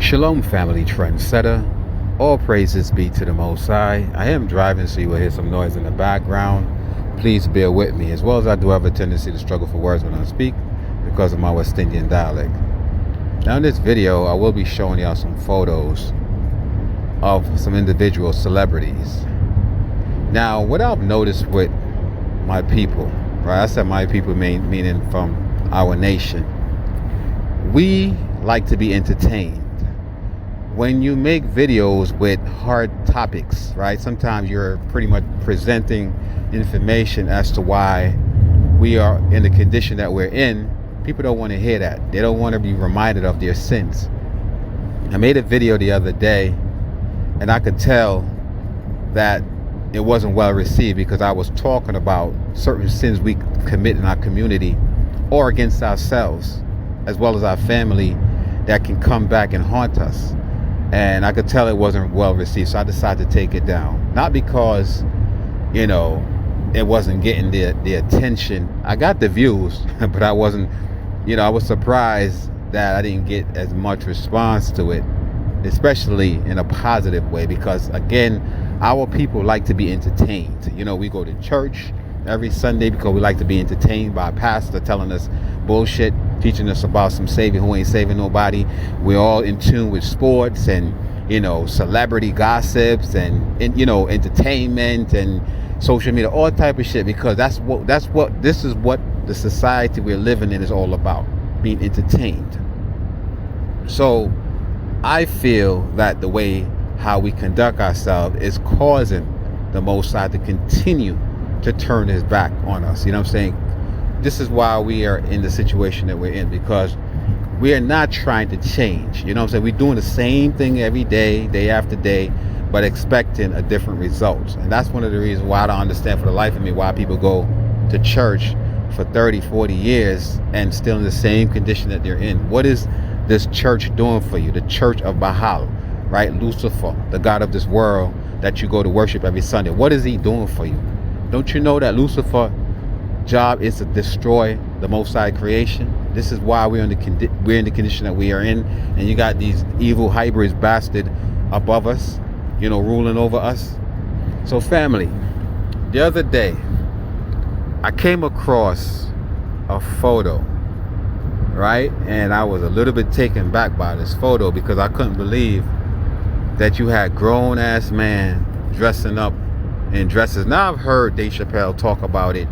Shalom, family trendsetter. All praises be to the Most High. I am driving, so you will hear some noise in the background. Please bear with me, as well as I do have a tendency to struggle for words when I speak because of my West Indian dialect. Now, in this video, I will be showing y'all some photos of some individual celebrities. Now, what I've noticed with my people, right? I said my people meaning from our nation. We like to be entertained. When you make videos with hard topics, right? Sometimes you're pretty much presenting information as to why we are in the condition that we're in. People don't want to hear that. They don't want to be reminded of their sins. I made a video the other day, and I could tell that it wasn't well received because I was talking about certain sins we commit in our community or against ourselves, as well as our family, that can come back and haunt us. And I could tell it wasn't well received, so I decided to take it down. Not because, it wasn't getting the attention. I got the views, but I wasn't, I was surprised that I didn't get as much response to it, especially in a positive way, because again, our people like to be entertained. We go to church every Sunday because we like to be entertained by a pastor telling us bullshit, teaching us about some savior who ain't saving nobody. We're all in tune with sports and celebrity gossips and entertainment and social media, all type of shit, because this is what the society we're living in is all about, being entertained. So I feel that the way how we conduct ourselves is causing the Most High to continue to turn his back on us. You know what I'm saying? This is why we are in the situation that we're in, because we are not trying to change. You know what I'm saying? We're doing the same thing every day, day after day, but expecting a different result. And that's one of the reasons why I don't understand for the life of me why people go to church for 30, 40 years and still in the same condition that they're in. What is this church doing for you? The church of Baal, right? Lucifer, the god of this world that you go to worship every Sunday. What is he doing for you? Don't you know that Lucifer's job is to destroy the Most High creation? This is why we're in the condition that we are in, and you got these evil hybrids bastard above us, ruling over us. So family, the other day I came across a photo, right? And I was a little bit taken back by this photo because I couldn't believe that you had grown ass man dressing up in dresses. Now I've heard Dave Chappelle talk about it,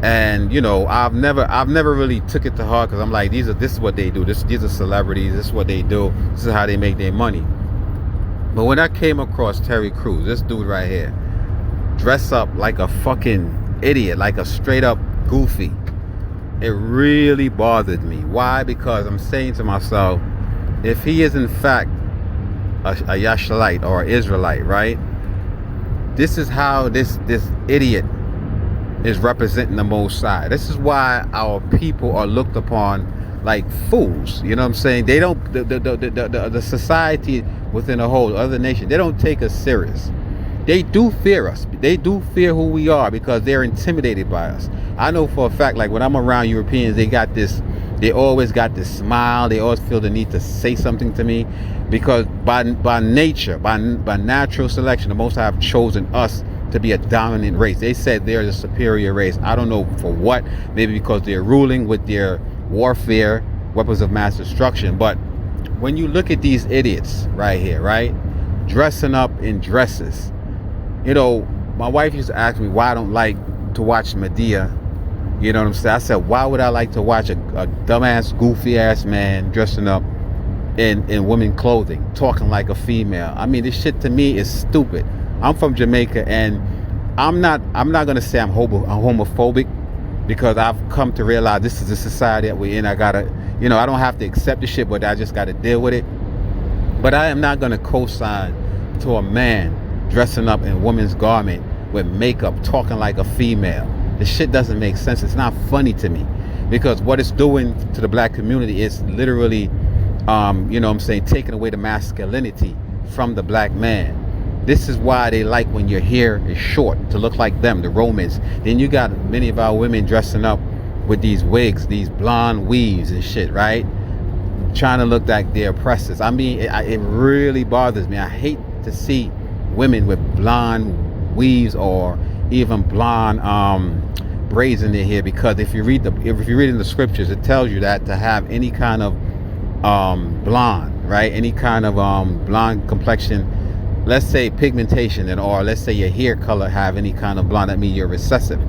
and I've never really took it to heart, because I'm like, this is what they do. These are celebrities. This is what they do. This is how they make their money. But when I came across Terry Crews, this dude right here, dress up like a fucking idiot, like a straight up goofy, it really bothered me. Why? Because I'm saying to myself, if he is in fact a Yashalite or Israelite, right? This is how this idiot is representing the Most High. This is why our people are looked upon like fools. You know what I'm saying? They don't, the society within a whole other nation, they don't take us serious. They do fear us. They do fear who we are because they're intimidated by us. I know for a fact, like when I'm around Europeans, they always got this smile. They always feel the need to say something to me, because by nature, by natural selection, the Most High have chosen us to be a dominant race. They said they're the superior race. I don't know for what. Maybe because they're ruling with their warfare, weapons of mass destruction. But when you look at these idiots right here, right, dressing up in dresses, my wife used to ask me why I don't like to watch Medea. You know what I'm saying? I said, why would I like to watch a dumbass, goofy ass man dressing up in women clothing, talking like a female? I mean, this shit to me is stupid. I'm from Jamaica, and I'm not gonna say I'm homophobic, because I've come to realize this is the society that we're in. I gotta, I don't have to accept the shit, but I just gotta deal with it. But I am not gonna co-sign to a man dressing up in woman's garment with makeup, talking like a female. This shit doesn't make sense. It's not funny to me, because what it's doing to the black community is literally, taking away the masculinity from the black man. This is why they like when your hair is short, to look like them, the Romans. Then you got many of our women dressing up with these wigs, these blonde weaves and shit, right? trying to look like they're oppressors. I mean, it really bothers me. I hate to see women with blonde weaves or even blonde braids in their hair, because if you read in the scriptures, it tells you that to have any kind of blonde, right, any kind of blonde complexion, let's say pigmentation, and or let's say your hair color have any kind of blonde, that means you're recessive.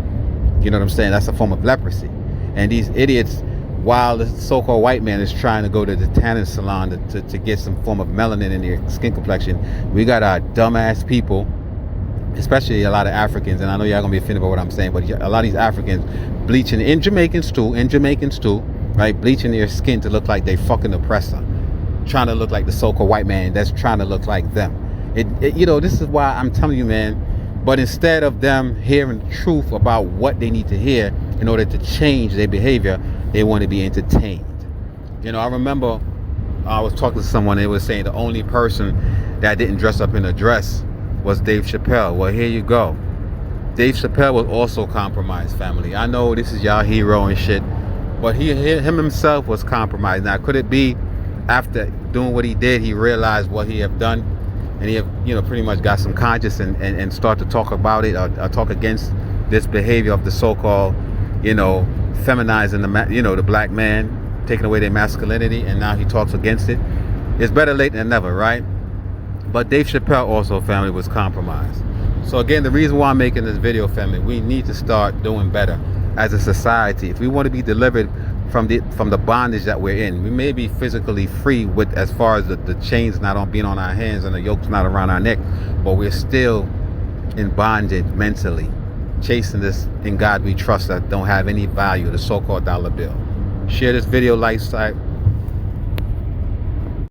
You know what I'm saying? That's a form of leprosy. And these idiots, while the so-called white man is trying to go to the tanning salon to get some form of melanin in their skin complexion, we got our dumbass people, especially a lot of Africans, and I know y'all gonna be offended by what I'm saying, but a lot of these Africans bleaching, and Jamaicans too, right, bleaching their skin to look like they fucking oppressor, trying to look like the so-called white man that's trying to look like them. You know, this is why I'm telling you, man. But instead of them hearing the truth about what they need to hear in order to change their behavior, they want to be entertained. You know, I remember I was talking to someone, they was saying the only person that didn't dress up in a dress was Dave Chappelle. Well, here you go. Dave Chappelle was also compromised, family. I know this is y'all hero and shit, but him himself was compromised. Now, could it be after doing what he did, he realized what he have done, and he have, you know, pretty much got some conscience and start to talk about it, or talk against this behavior of the so-called, you know, feminizing the black man, taking away their masculinity, and now he talks against it. It's better late than never, right? But Dave Chappelle also, family, was compromised. So again, the reason why I'm making this video, family, we need to start doing better as a society. If we want to be delivered from the bondage that we're in, we may be physically free with, as far as the chains not on being on our hands and the yokes not around our neck, but we're still in bondage mentally, chasing this "in God we trust" that don't have any value, the so-called dollar bill. Share this video, like,